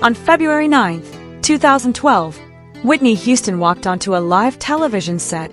On February 9th, 2012, Whitney Houston walked onto a live television set,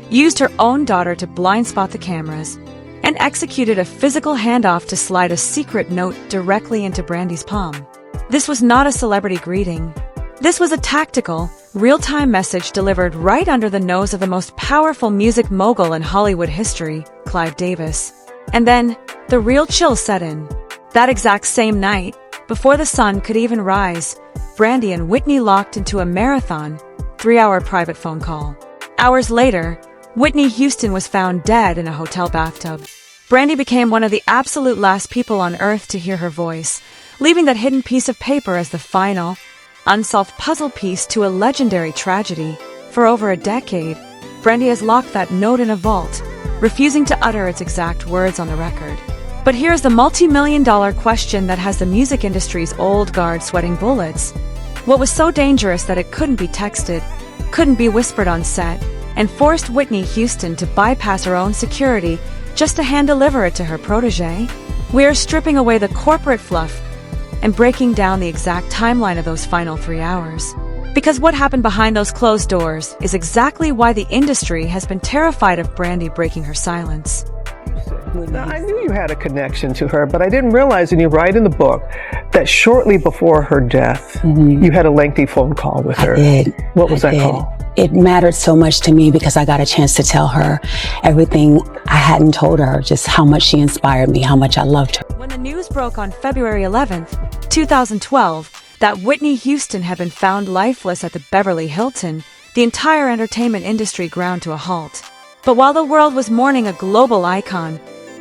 used her own daughter to blind spot the cameras, and executed a physical handoff to slide a secret note directly into Brandy's palm. This was not a celebrity greeting. This was a tactical, real-time message delivered right under the nose of the most powerful music mogul in Hollywood history, Clive Davis. And then, the real chill set in. That exact same night, before the sun could even rise, Brandy and Whitney locked into a marathon, 3-hour private phone call. Hours later, Whitney Houston was found dead in a hotel bathtub. Brandy became one of the absolute last people on Earth to hear her voice, leaving that hidden piece of paper as the final, unsolved puzzle piece to a legendary tragedy. For over a decade, Brandy has locked that note in a vault, refusing to utter its exact words on the record. But here's the multi-million-dollar question that has the music industry's old guard sweating bullets. What was so dangerous that it couldn't be texted, couldn't be whispered on set, and forced Whitney Houston to bypass her own security just to hand-deliver it to her protege? We are stripping away the corporate fluff and breaking down the exact timeline of those final 3 hours. Because what happened behind those closed doors is exactly why the industry has been terrified of Brandy breaking her silence. Now, I knew you had a connection to her, but I didn't realize, and you write in the book, that shortly before her death, you had a lengthy phone call with her. I did. What was that call? It mattered so much to me because I got a chance to tell her everything I hadn't told her, just how much she inspired me, how much I loved her. When the news broke on February 11th, 2012, that Whitney Houston had been found lifeless at the Beverly Hilton, the entire entertainment industry ground to a halt. But while the world was mourning a global icon,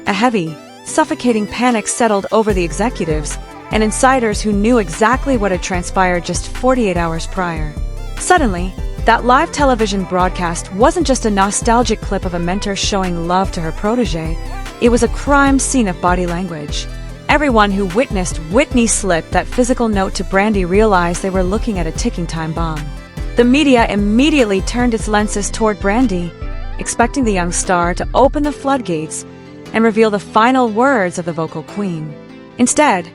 a heavy, suffocating panic settled over the executives and insiders who knew exactly what had transpired just 48 hours prior. Suddenly, that live television broadcast wasn't just a nostalgic clip of a mentor showing love to her protege, it was a crime scene of body language. Everyone who witnessed Whitney slip that physical note to Brandy realized they were looking at a ticking time bomb. The media immediately turned its lenses toward Brandy, expecting the young star to open the floodgates and reveal the final words of the vocal queen. Instead,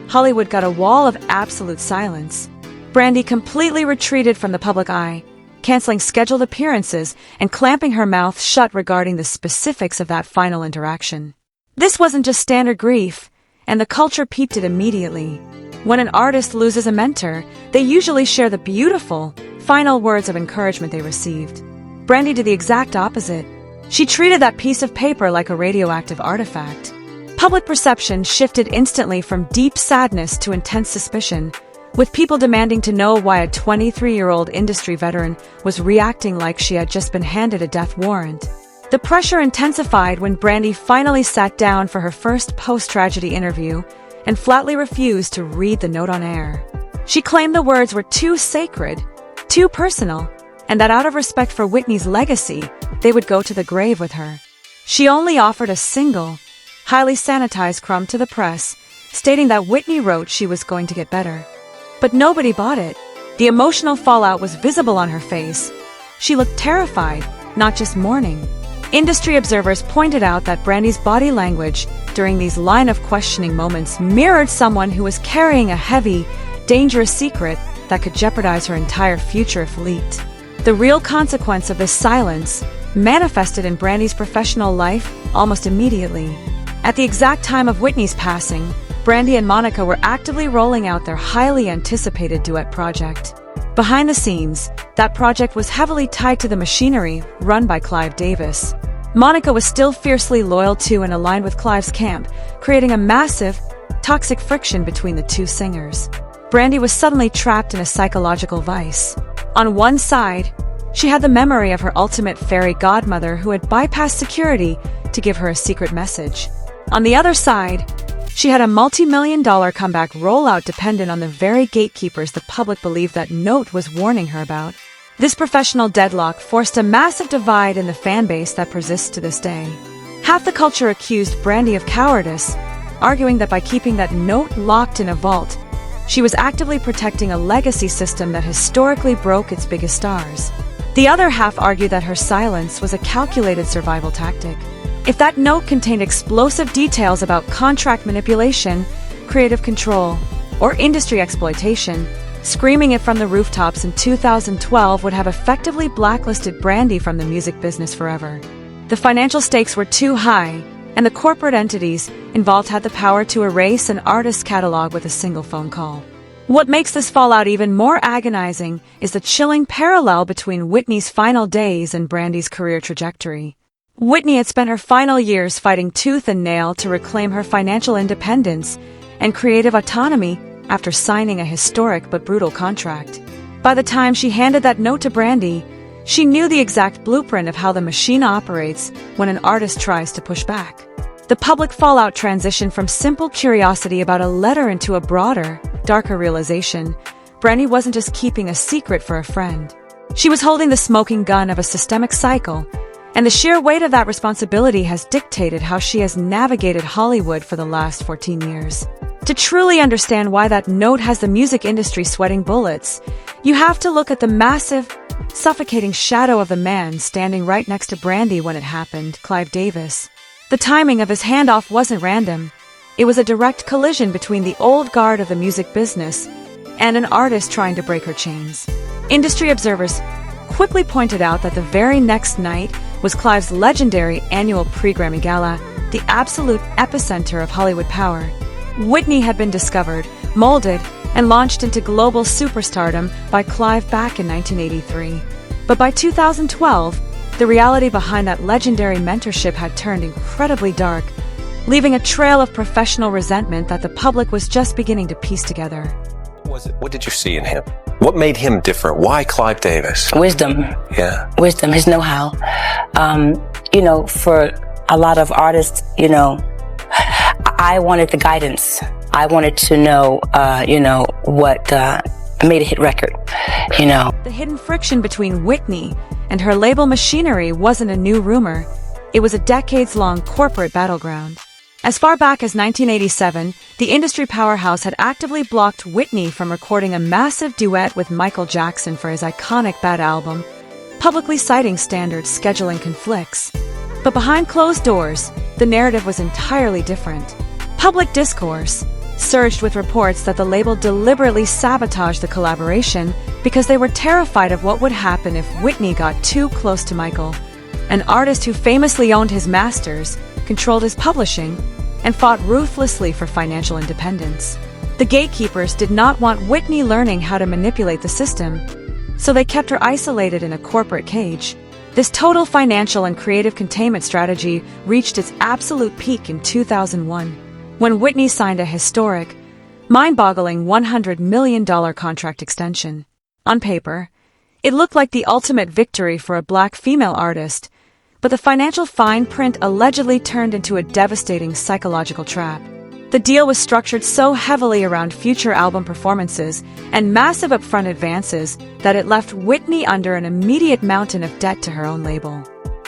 Hollywood got a wall of absolute silence. Brandy completely retreated from the public eye, canceling scheduled appearances and clamping her mouth shut regarding the specifics of that final interaction. This wasn't just standard grief, and the culture peeped it immediately. When an artist loses a mentor, they usually share the beautiful, final words of encouragement they received. Brandy did the exact opposite. She treated that piece of paper like a radioactive artifact. Public perception shifted instantly from deep sadness to intense suspicion, with people demanding to know why a 23-year-old industry veteran was reacting like she had just been handed a death warrant. The pressure intensified when Brandy finally sat down for her first post-tragedy interview and flatly refused to read the note on air. She claimed the words were too sacred, too personal, and that out of respect for Whitney's legacy, they would go to the grave with her. She only offered a single, highly sanitized crumb to the press, stating that Whitney wrote she was going to get better. But nobody bought it. The emotional fallout was visible on her face. She looked terrified, not just mourning. Industry observers pointed out that Brandy's body language during these line-of-questioning moments mirrored someone who was carrying a heavy, dangerous secret that could jeopardize her entire future if leaked. The real consequence of this silence manifested in Brandy's professional life almost immediately. At the exact time of Whitney's passing, Brandy and Monica were actively rolling out their highly anticipated duet project. Behind the scenes, that project was heavily tied to the machinery run by Clive Davis. Monica was still fiercely loyal to and aligned with Clive's camp, creating a massive, toxic friction between the two singers. Brandy was suddenly trapped in a psychological vice. On one side, she had the memory of her ultimate fairy godmother who had bypassed security to give her a secret message. On the other side, she had a multi-million-dollar comeback rollout dependent on the very gatekeepers the public believed that note was warning her about. This professional deadlock forced a massive divide in the fan base that persists to this day. Half the culture accused Brandy of cowardice, arguing that by keeping that note locked in a vault, she was actively protecting a legacy system that historically broke its biggest stars. The other half argued that her silence was a calculated survival tactic. If that note contained explosive details about contract manipulation, creative control, or industry exploitation, Screaming it from the rooftops in 2012 would have effectively blacklisted Brandy from the music business forever. The financial stakes were too high, and the corporate entities involved had the power to erase an artist's catalog with a single phone call. What makes this fallout even more agonizing is the chilling parallel between Whitney's final days and Brandy's career trajectory. Whitney had spent her final years fighting tooth and nail to reclaim her financial independence and creative autonomy after signing a historic but brutal contract. By the time she handed that note to Brandy, she knew the exact blueprint of how the machine operates when an artist tries to push back. The public fallout transitioned from simple curiosity about a letter into a broader, darker realization. Brandy wasn't just keeping a secret for a friend. She was holding the smoking gun of a systemic cycle, and the sheer weight of that responsibility has dictated how she has navigated Hollywood for the last 14 years. To truly understand why that note has the music industry sweating bullets, you have to look at the massive, suffocating shadow of the man standing right next to Brandy when it happened, Clive Davis. The timing of his handoff wasn't random. It was a direct collision between the old guard of the music business and an artist trying to break her chains. Industry observers quickly pointed out that the very next night was Clive's legendary annual pre-Grammy Gala, the absolute epicenter of Hollywood power. Whitney had been discovered, molded, and launched into global superstardom by Clive back in 1983. But by 2012, the reality behind that legendary mentorship had turned incredibly dark, leaving a trail of professional resentment that the public was just beginning to piece together. What did you see in him? What made him different? Why Clive Davis? Wisdom. Yeah. Wisdom, his know-how. For a lot of artists, I wanted the guidance. I wanted to know, what made a hit record, The hidden friction between Whitney and her label machinery wasn't a new rumor. It was a decades-long corporate battleground. As far back as 1987, the industry powerhouse had actively blocked Whitney from recording a massive duet with Michael Jackson for his iconic Bad album, publicly citing standard scheduling conflicts. But behind closed doors, the narrative was entirely different. Public discourse surged with reports that the label deliberately sabotaged the collaboration because they were terrified of what would happen if Whitney got too close to Michael, an artist who famously owned his masters, controlled his publishing, and fought ruthlessly for financial independence. The gatekeepers did not want Whitney learning how to manipulate the system, so they kept her isolated in a corporate cage. This total financial and creative containment strategy reached its absolute peak in 2001, when Whitney signed a historic, mind-boggling $100 million contract extension. On paper, it looked like the ultimate victory for a black female artist, but the financial fine print allegedly turned into a devastating psychological trap. The deal was structured so heavily around future album performances and massive upfront advances that it left Whitney under an immediate mountain of debt to her own label.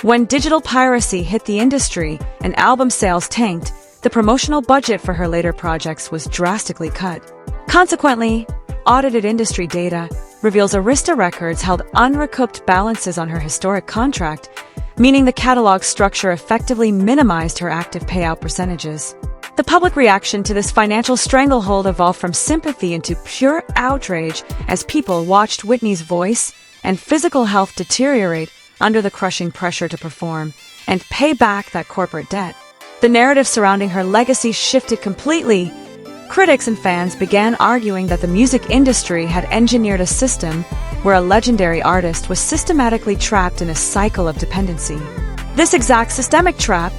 When digital piracy hit the industry and album sales tanked, the promotional budget for her later projects was drastically cut. Consequently, audited industry data reveals Arista Records held unrecouped balances on her historic contract, meaning the catalog structure effectively minimized her active payout percentages. The public reaction to this financial stranglehold evolved from sympathy into pure outrage as people watched Whitney's voice and physical health deteriorate under the crushing pressure to perform and pay back that corporate debt. The narrative surrounding her legacy shifted completely. Critics and fans began arguing that the music industry had engineered a system where a legendary artist was systematically trapped in a cycle of dependency. This exact systemic trap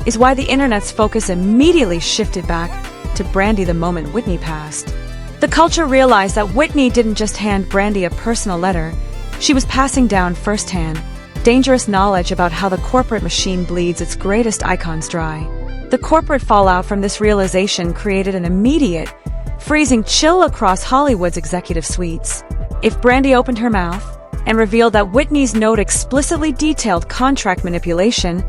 is why the internet's focus immediately shifted back to Brandy the moment Whitney passed. The culture realized that Whitney didn't just hand Brandy a personal letter, she was passing down firsthand dangerous knowledge about how the corporate machine bleeds its greatest icons dry. The corporate fallout from this realization created an immediate, freezing chill across Hollywood's executive suites. If Brandy opened her mouth and revealed that Whitney's note explicitly detailed contract manipulation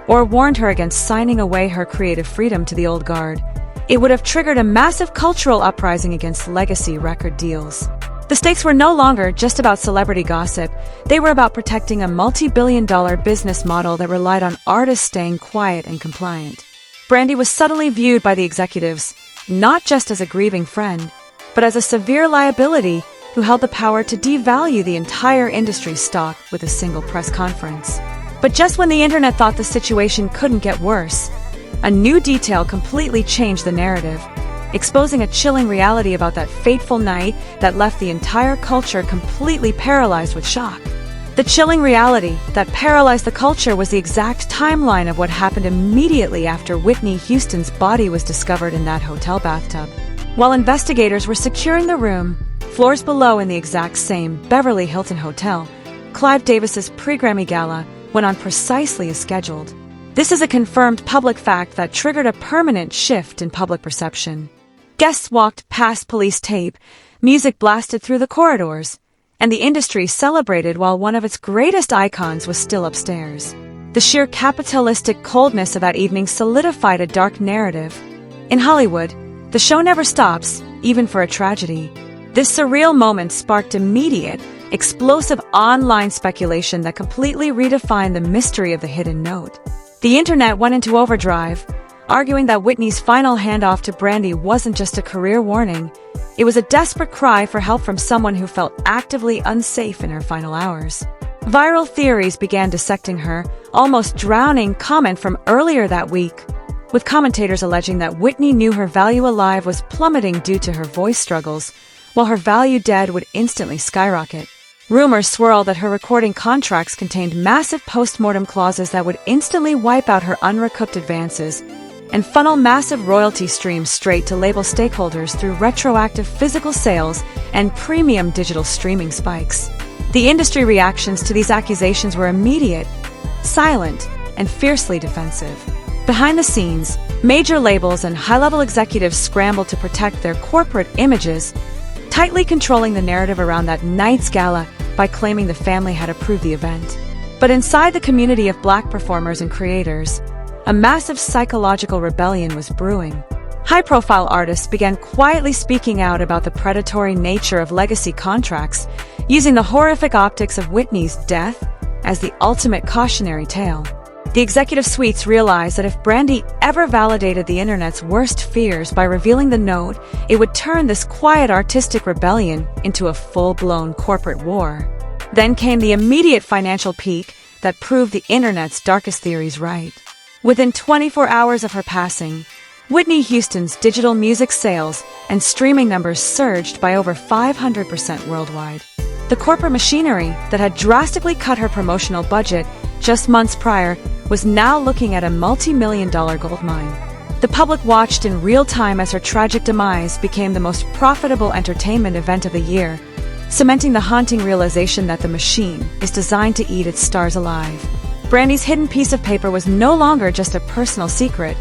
or warned her against signing away her creative freedom to the old guard, it would have triggered a massive cultural uprising against legacy record deals. The stakes were no longer just about celebrity gossip, they were about protecting a multi-billion-dollar business model that relied on artists staying quiet and compliant. Brandy was suddenly viewed by the executives, not just as a grieving friend, but as a severe liability who held the power to devalue the entire industry's stock with a single press conference. But just when the internet thought the situation couldn't get worse, a new detail completely changed the narrative, exposing a chilling reality about that fateful night that left the entire culture completely paralyzed with shock. The chilling reality that paralyzed the culture was the exact timeline of what happened immediately after Whitney Houston's body was discovered in that hotel bathtub. While investigators were securing the room, floors below in the exact same Beverly Hilton hotel, Clive Davis's pre-Grammy Gala went on precisely as scheduled. This is a confirmed public fact that triggered a permanent shift in public perception. Guests walked past police tape, music blasted through the corridors, and the industry celebrated while one of its greatest icons was still upstairs. The sheer capitalistic coldness of that evening solidified a dark narrative. In Hollywood, the show never stops, even for a tragedy. This surreal moment sparked immediate, explosive online speculation that completely redefined the mystery of the hidden note. The internet went into overdrive, arguing that Whitney's final handoff to Brandy wasn't just a career warning. It was a desperate cry for help from someone who felt actively unsafe in her final hours. Viral theories began dissecting her, almost drowning comment from earlier that week, with commentators alleging that Whitney knew her value alive was plummeting due to her voice struggles, while her value dead would instantly skyrocket. Rumors swirled that her recording contracts contained massive post-mortem clauses that would instantly wipe out her unrecouped advances and funnel massive royalty streams straight to label stakeholders through retroactive physical sales and premium digital streaming spikes. The industry reactions to these accusations were immediate, silent, and fiercely defensive. Behind the scenes, major labels and high-level executives scrambled to protect their corporate images, tightly controlling the narrative around that night's gala by claiming the family had approved the event. But inside the community of Black performers and creators, a massive psychological rebellion was brewing. High-profile artists began quietly speaking out about the predatory nature of legacy contracts, using the horrific optics of Whitney's death as the ultimate cautionary tale. The executive suites realized that if Brandy ever validated the internet's worst fears by revealing the note, it would turn this quiet artistic rebellion into a full-blown corporate war. Then came the immediate financial peak that proved the internet's darkest theories right. Within 24 hours of her passing, Whitney Houston's digital music sales and streaming numbers surged by over 500% worldwide. The corporate machinery that had drastically cut her promotional budget just months prior was now looking at a multi-million-dollar goldmine. The public watched in real time as her tragic demise became the most profitable entertainment event of the year, cementing the haunting realization that the machine is designed to eat its stars alive. Brandy's hidden piece of paper was no longer just a personal secret.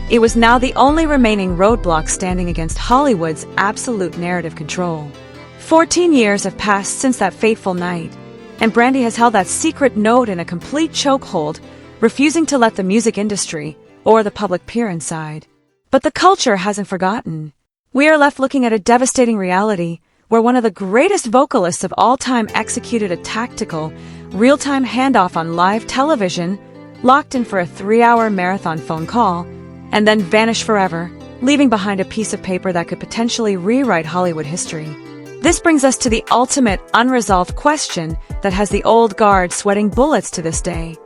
It was now the only remaining roadblock standing against Hollywood's absolute narrative control. 14 years have passed since that fateful night, and Brandy has held that secret note in a complete chokehold, refusing to let the music industry or the public peer inside. But the culture hasn't forgotten. We are left looking at a devastating reality where one of the greatest vocalists of all time executed a tactical, real-time handoff on live television, locked in for a 3-hour marathon phone call, and then vanished forever, leaving behind a piece of paper that could potentially rewrite Hollywood history. This brings us to the ultimate unresolved question that has the old guard sweating bullets to this day.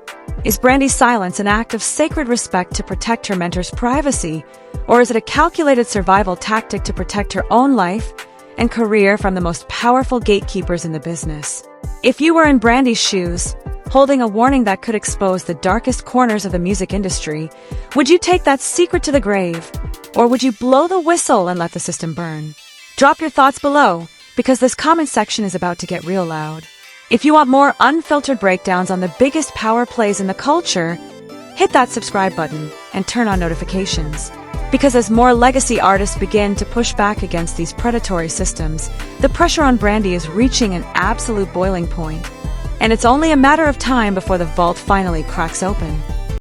Is Brandy's silence an act of sacred respect to protect her mentor's privacy, or is it a calculated survival tactic to protect her own life and career from the most powerful gatekeepers in the business? If you were in Brandy's shoes, holding a warning that could expose the darkest corners of the music industry, would you take that secret to the grave, or would you blow the whistle and let the system burn? Drop your thoughts below, because this comment section is about to get real loud. If you want more unfiltered breakdowns on the biggest power plays in the culture, hit that subscribe button and turn on notifications. Because as more legacy artists begin to push back against these predatory systems, the pressure on Brandy is reaching an absolute boiling point, and it's only a matter of time before the vault finally cracks open.